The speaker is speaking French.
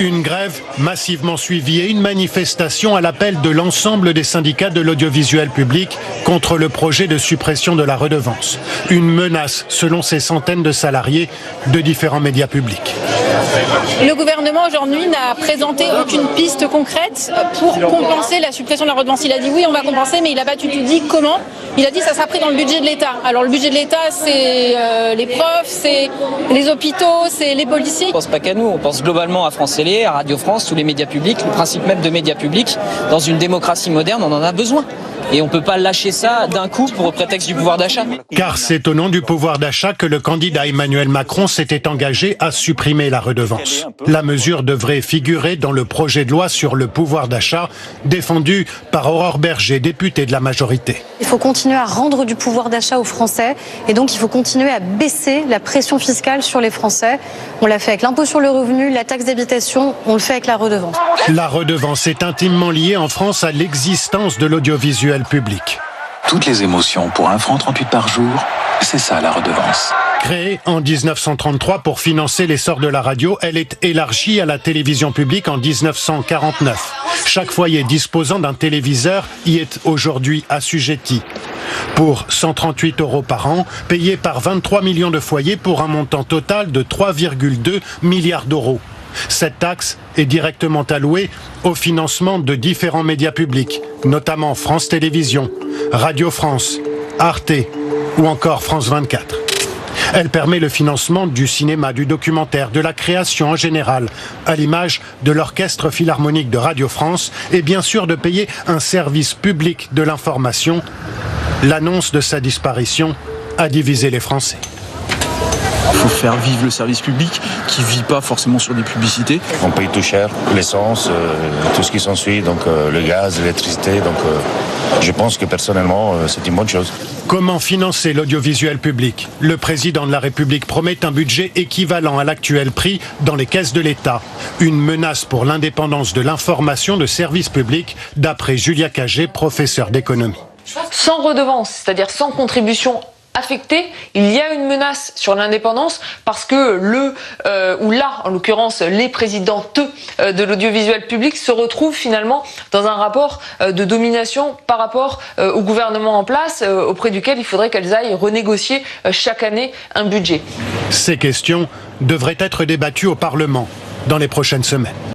Une grève massivement suivie et une manifestation à l'appel de l'ensemble des syndicats de l'audiovisuel public contre le projet de suppression de la redevance. Une menace, selon ces centaines de salariés de différents médias publics. Le gouvernement aujourd'hui n'a présenté aucune piste concrète pour compenser la suppression de la redevance. Il a dit oui, on va compenser, mais il n'a pas du tout dit comment. Il a dit ça sera pris dans le budget de l'État. Alors le budget de l'État, c'est les profs, c'est les hôpitaux, c'est les policiers. On ne pense pas qu'à nous, on pense globalement à France Télé, à Radio France, tous les médias publics, le principe même de médias publics. Dans une démocratie moderne, on en a besoin. Et on ne peut pas lâcher ça d'un coup pour le prétexte du pouvoir d'achat. Car c'est au nom du pouvoir d'achat que le candidat Emmanuel Macron s'était engagé à supprimer la redevance. La mesure devrait figurer dans le projet de loi sur le pouvoir d'achat défendu par Aurore Berger, députée de la majorité. Il faut continuer à rendre du pouvoir d'achat aux Français et donc il faut continuer à baisser la pression fiscale sur les Français. On l'a fait avec l'impôt sur le revenu, la taxe d'habitation, on le fait avec la redevance. La redevance est intimement liée en France à l'existence de l'audiovisuel public. Toutes les émotions pour 1,38 franc par jour, c'est ça la redevance. Créée en 1933 pour financer l'essor de la radio, elle est élargie à la télévision publique en 1949. Chaque foyer disposant d'un téléviseur y est aujourd'hui assujetti. Pour 138 € par an, payé par 23 millions de foyers pour un montant total de 3,2 milliards d'euros. Cette taxe est directement allouée au financement de différents médias publics, notamment France Télévisions, Radio France, Arte ou encore France 24. Elle permet le financement du cinéma, du documentaire, de la création en général, à l'image de l'Orchestre Philharmonique de Radio France, et bien sûr de payer un service public de l'information. L'annonce de sa disparition a divisé les Français. Il faut faire vivre le service public qui ne vit pas forcément sur des publicités. On paye tout cher, l'essence, tout ce qui s'ensuit, donc le gaz, l'électricité. Donc je pense que personnellement, c'est une bonne chose. Comment financer l'audiovisuel public ? Le président de la République promet un budget équivalent à l'actuel prix dans les caisses de l'État. Une menace pour l'indépendance de l'information de services publics, d'après Julia Cagé, professeure d'économie. Sans redevance, c'est-à-dire sans contribution affectée, il y a une menace sur l'indépendance parce que en l'occurrence, les présidentes de l'audiovisuel public se retrouvent finalement dans un rapport de domination par rapport au gouvernement en place, auprès duquel il faudrait qu'elles aillent renégocier chaque année un budget. Ces questions devraient être débattues au Parlement dans les prochaines semaines.